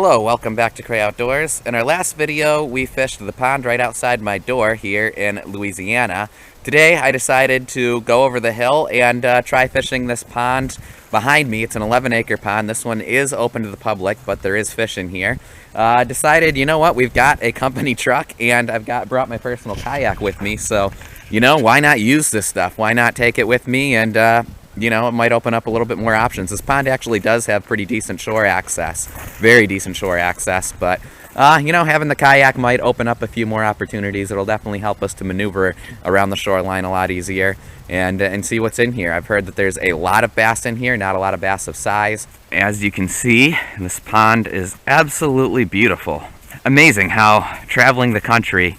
Hello, welcome back to Cray Outdoors. In our last video, we fished the pond right outside my door here in Louisiana. Today, I decided to go over the hill and try fishing this pond behind me. It's an 11-acre pond. This one is open to the public, but there is fish in here. Decided, you know what, we've got a company truck, and I've brought my personal kayak with me, so, you know, why not use this stuff? Why not take it with me and, you know, it might open up a little bit more options. This pond actually does have pretty decent shore access, very decent shore access, but, you know, having the kayak might open up a few more opportunities. It'll definitely help us to maneuver around the shoreline a lot easier and see what's in here. I've heard that there's a lot of bass in here, not a lot of bass of size. As you can see, this pond is absolutely beautiful. Amazing how traveling the country,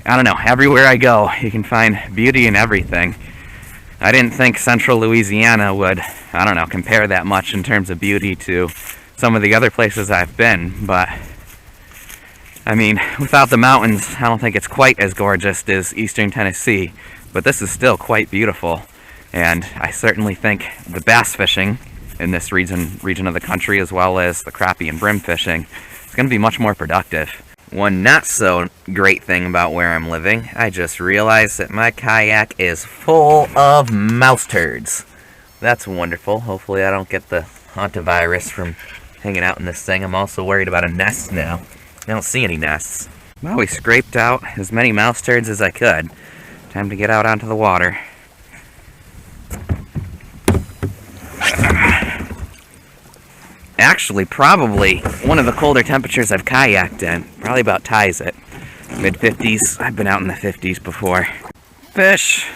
I don't know, everywhere I go, you can find beauty in everything. I didn't think central Louisiana would, I don't know, compare that much in terms of beauty to some of the other places I've been, but I mean, without the mountains, I don't think it's quite as gorgeous as eastern Tennessee, but this is still quite beautiful, and I certainly think the bass fishing in this region of the country, as well as the crappie and brim fishing, is going to be much more productive. One not so great thing about where I'm living, I just realized that my kayak is full of mouse turds. That's wonderful. Hopefully I don't get the hantavirus from hanging out in this thing. I'm also worried about a nest now. I don't see any nests. Well, we scraped out as many mouse turds as I could. Time to get out onto the water. Actually, probably one of the colder temperatures I've kayaked in. Probably about ties it. Mid-50s. I've been out in the 50s before. Fish!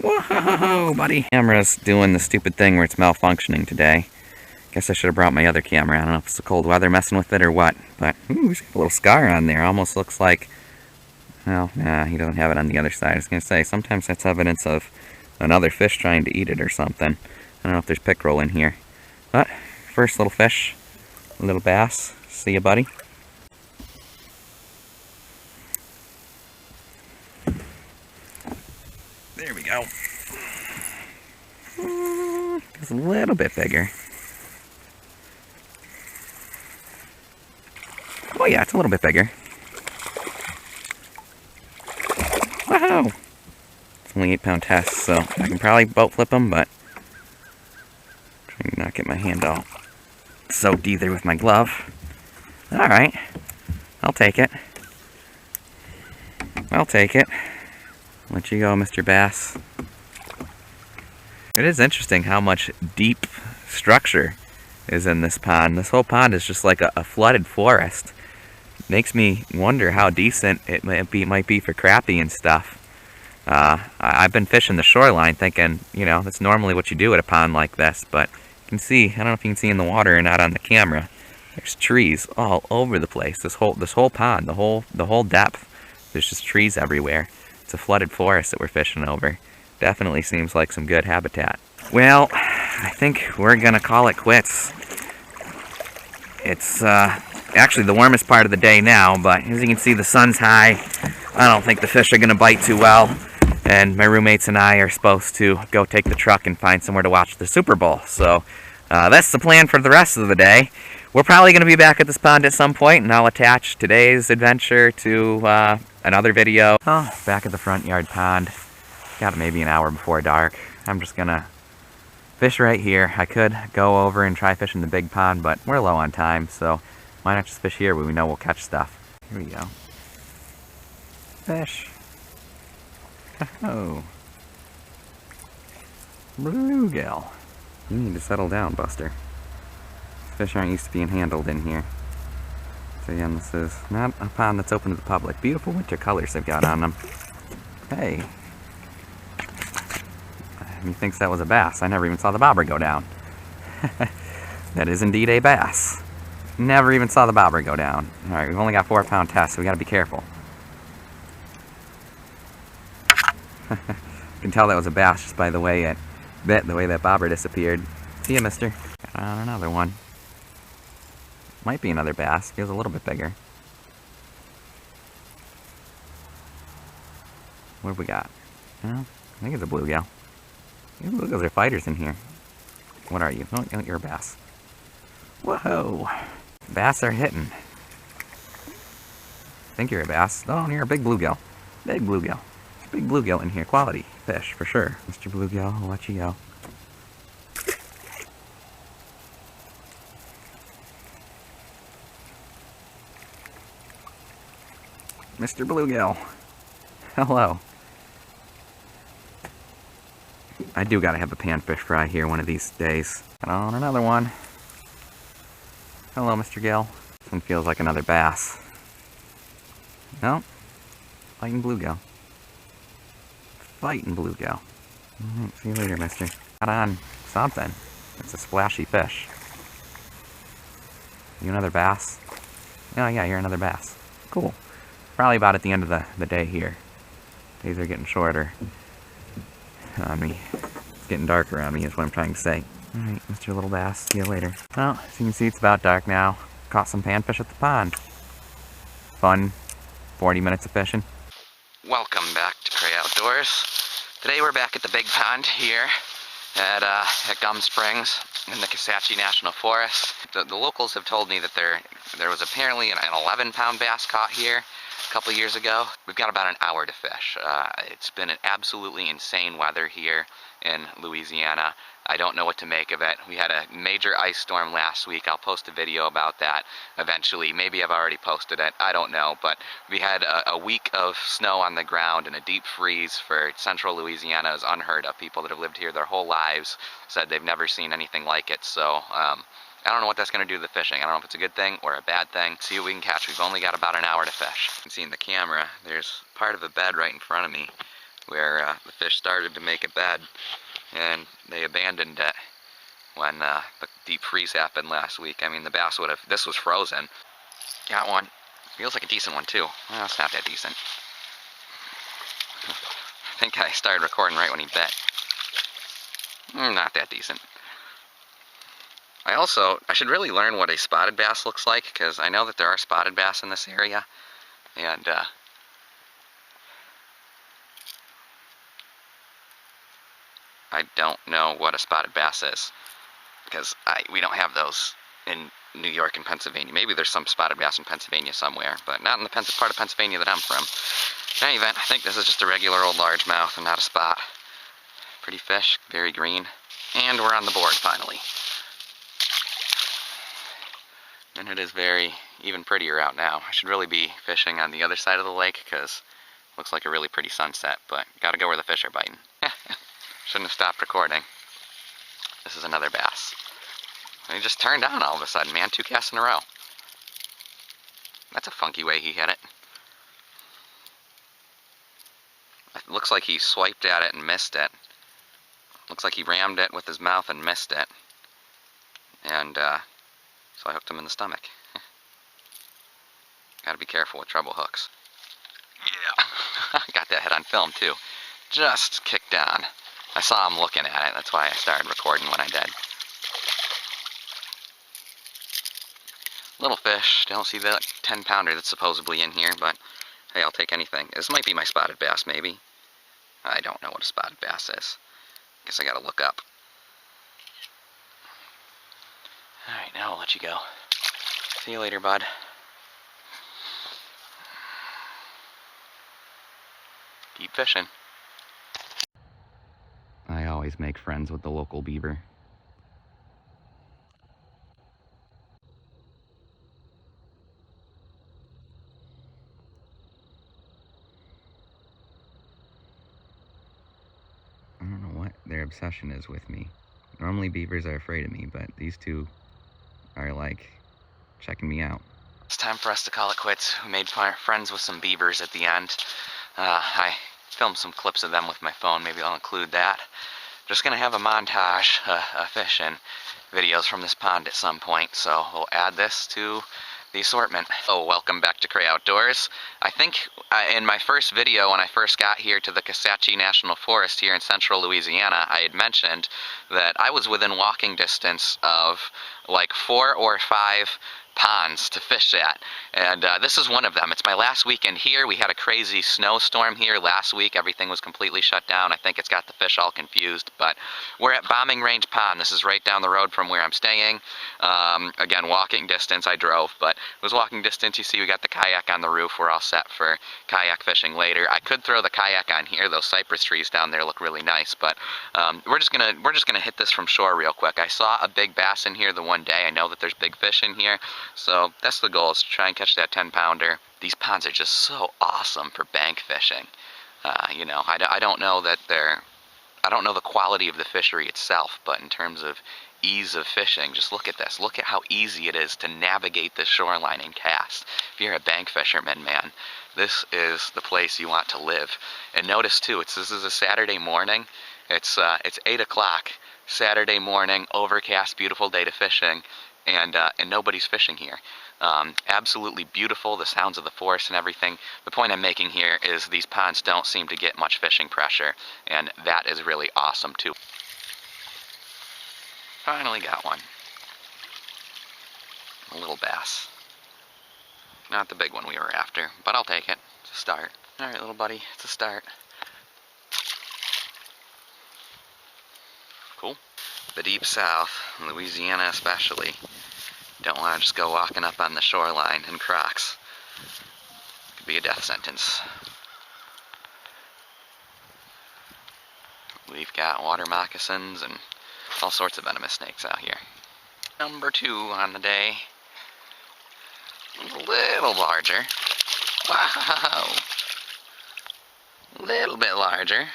Whoa, buddy. Camera's doing the stupid thing where it's malfunctioning today. Guess I should have brought my other camera. I don't know if it's the cold weather messing with it or what. But, ooh, he's got a little scar on there. Almost looks like... Well, nah, he doesn't have it on the other side. I was going to say, sometimes that's evidence of another fish trying to eat it or something. I don't know if there's pickerel in here. But... first little fish, a little bass. See ya, buddy. There we go. It's a little bit bigger. Oh yeah, it's a little bit bigger. Wow! It's only 8-pound test, so I can probably boat flip them, but trying to not get my hand all soaked either with my glove. Alright, I'll take it. I'll take it. Let you go, Mr. Bass. It is interesting how much deep structure is in this pond. This whole pond is just like a flooded forest. Makes me wonder how decent it might be for crappie and stuff. I've been fishing the shoreline thinking, you know, that's normally what you do at a pond like this, but you can see, I don't know if you can see in the water or not on the camera, there's trees all over the place. This whole pond, the whole depth, there's just trees everywhere. It's a flooded forest that we're fishing over. Definitely seems like some good habitat. Well, I think we're gonna call it quits. It's actually the warmest part of the day now, but as you can see, the sun's high. I don't think the fish are gonna bite too well. And my roommates and I are supposed to go take the truck and find somewhere to watch the Super Bowl. So that's the plan for the rest of the day. We're probably going to be back at this pond at some point, and I'll attach today's adventure to another video. Oh, back at the front yard pond. Got maybe an hour before dark. I'm just going to fish right here. I could go over and try fishing the big pond, but we're low on time, so why not just fish here where we know we'll catch stuff. Here we go. Fish. Oh. Bluegill. You need to settle down, Buster. Fish aren't used to being handled in here. So again, this is not a pond that's open to the public. Beautiful winter colors they've got on them. Hey. He thinks that was a bass. I never even saw the bobber go down. That is indeed a bass. Never even saw the bobber go down. Alright, we've only got 4-pound tests, so we gotta be careful. You can tell that was a bass just by the way it bit, the way that bobber disappeared. See ya, mister. Got on another one. Might be another bass. Feels a little bit bigger. What have we got? Well, I think it's a bluegill. Bluegills are fighters in here. What are you? Oh, you're a bass. Whoa! Bass are hitting. I think you're a bass. Oh, you're a big bluegill. Big bluegill. Big bluegill in here. Quality fish, for sure. Mr. Bluegill, I'll let you go. Mr. Bluegill. Hello. I do gotta have a panfish fry here one of these days. Got on another one. Hello, Mr. Gill. This one feels like another bass. No. Fighting bluegill. Fighting bluegill. Alright, see you later, mister. Got on something. It's a splashy fish. You another bass? Oh yeah, you're another bass. Cool. Probably about at the end of the day here. Days are getting shorter on me. It's getting darker on me is what I'm trying to say. Alright, Mr. Little Bass, see you later. Well, as you can see, it's about dark now. Caught some panfish at the pond. Fun 40 minutes of fishing. Welcome back to Cray Outdoors. Today we're back at the big pond here at Gum Springs in the Kisatchie National Forest. The locals have told me that there was apparently an 11-pound bass caught here a couple years ago. We've got about an hour to fish. It's been an absolutely insane weather here in Louisiana. I don't know what to make of it. We had a major ice storm last week. I'll post a video about that eventually. Maybe I've already posted it. I don't know. But we had a week of snow on the ground and a deep freeze for central Louisiana is unheard of. People that have lived here their whole lives said they've never seen anything like it. So I don't know what that's going to do to the fishing. I don't know if it's a good thing or a bad thing. See what we can catch. We've only got about an hour to fish. You can see in the camera, there's part of a bed right in front of me where the fish started to make a bed. And they abandoned it when the deep freeze happened last week. I mean, the bass would have, this was frozen. Got one. Feels like a decent one too. Well, it's not that decent. I think I started recording right when he bit. Not that decent. I should really learn what a spotted bass looks like, because I know that there are spotted bass in this area. And, I don't know what a spotted bass is, because we don't have those in New York and Pennsylvania. Maybe there's some spotted bass in Pennsylvania somewhere, but not in the part of Pennsylvania that I'm from. In any event, I think this is just a regular old largemouth and not a spot. Pretty fish, very green, and we're on the board finally. And it is even prettier out now. I should really be fishing on the other side of the lake, because it looks like a really pretty sunset, but gotta go where the fish are biting. Shouldn't have stopped recording. This is another bass. And he just turned on all of a sudden, man. 2 casts in a row. That's a funky way he hit it. It looks like he swiped at it and missed it. Looks like he rammed it with his mouth and missed it. And so I hooked him in the stomach. Gotta be careful with treble hooks. Yeah. Got that hit on film too. Just kicked on. I saw him looking at it, that's why I started recording when I did. Little fish, don't see the 10-pounder that's supposedly in here, but hey, I'll take anything. This might be my spotted bass, maybe. I don't know what a spotted bass is. Guess I gotta look up. Alright, now I'll let you go. See you later, bud. Keep fishing. I always make friends with the local beaver. I don't know what their obsession is with me. Normally beavers are afraid of me, but these two are like checking me out. It's time for us to call it quits. We made friends with some beavers at the end. I filmed some clips of them with my phone. Maybe I'll include that. Just gonna have a montage of fishing videos from this pond at some point, so we'll add this to the assortment. Oh, welcome back to Cray Outdoors. I think in my first video when I first got here to the Kisatchie National Forest here in central Louisiana, I had mentioned that I was within walking distance of like 4 or 5 ponds to fish at, and this is one of them. It's my last weekend here. We had a crazy snowstorm here last week. Everything was completely shut down. I think it's got the fish all confused, but we're at Bombing Range Pond. This is right down the road from where I'm staying. Again, walking distance. I drove, but it was walking distance. You see we got the kayak on the roof. We're all set for kayak fishing later. I could throw the kayak on here. Those cypress trees down there look really nice, but we're just gonna hit this from shore real quick. I saw a big bass in here the one day. I know that there's big fish in here, so that's the goal, is to try and catch that 10-pounder. These ponds are just so awesome for bank fishing. You know, I don't know that I don't know the quality of the fishery itself, but in terms of ease of fishing, just look at this. Look at how easy it is to navigate the shoreline and cast. If you're a bank fisherman, man, this is the place you want to live. And notice too, this is a Saturday morning. It's 8 o'clock, Saturday morning, overcast, beautiful day to fishing, and nobody's fishing here. Absolutely beautiful, the sounds of the forest and everything. The point I'm making here is these ponds don't seem to get much fishing pressure, and that is really awesome too. Finally got one. A little bass. Not the big one we were after, but I'll take it. It's a start. Alright, little buddy, it's a start. Cool. The deep south, Louisiana especially, don't want to just go walking up on the shoreline in Crocs. Could be a death sentence. We've got water moccasins and all sorts of venomous snakes out here. Number 2 on the day. A little larger. Wow! A little bit larger.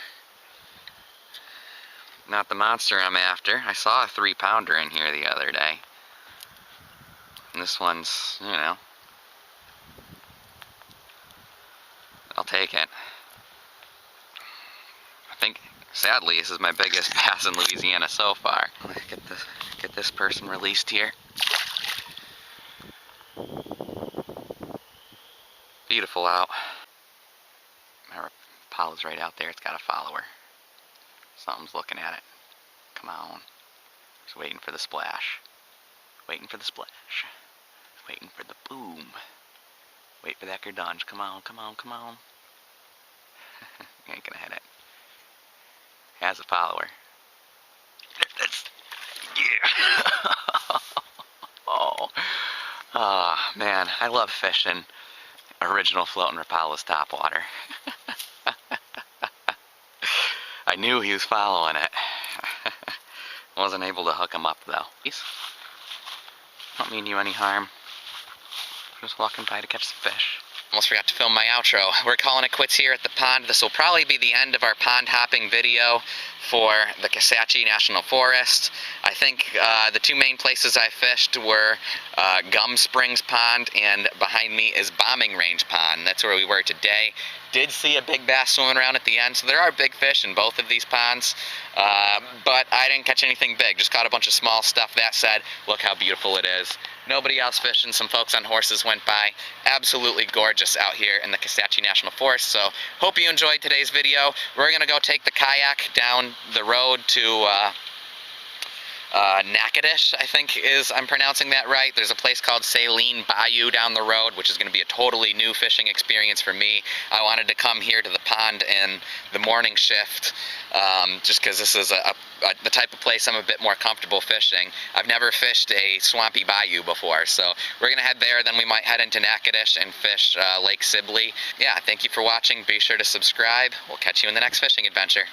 Not the monster I'm after. I saw a 3-pounder in here the other day. And this one's, you know, I'll take it. I think, sadly, this is my biggest bass in Louisiana so far. Let's get this person released here. Beautiful out. My Apollo's right out there. It's got a follower. Something's looking at it. Come on. Just waiting for the splash. Waiting for the splash. Waiting for the boom. Wait for that gurdunge. Come on, come on, come on. Ain't gonna hit it. Has a follower. Yeah. Oh, man, I love fishing original floating Rapalla's topwater. I knew he was following it. Wasn't able to hook him up though. Don't mean you any harm. Just walking by to catch some fish. Almost forgot to film my outro. We're calling it quits here at the pond. This will probably be the end of our pond hopping video for the Kisatchie National Forest. I think the 2 main places I fished were Gum Springs Pond, and behind me is Bombing Range Pond. That's where we were today. Did see a big bass swimming around at the end, so there are big fish in both of these ponds, but I didn't catch anything big. Just caught a bunch of small stuff. That said, look how beautiful it is. Nobody else fishing. Some folks on horses went by. Absolutely gorgeous out here in the Kisatchie National Forest. So hope you enjoyed today's video. We're going to go take the kayak down the road to Natchitoches, I think I'm pronouncing that right. There's a place called Saline Bayou down the road, which is going to be a totally new fishing experience for me. I wanted to come here to the pond in the morning shift, just because this is the type of place I'm a bit more comfortable fishing. I've never fished a swampy bayou before, so we're going to head there, then we might head into Natchitoches and fish Lake Sibley. Yeah, thank you for watching. Be sure to subscribe. We'll catch you in the next fishing adventure.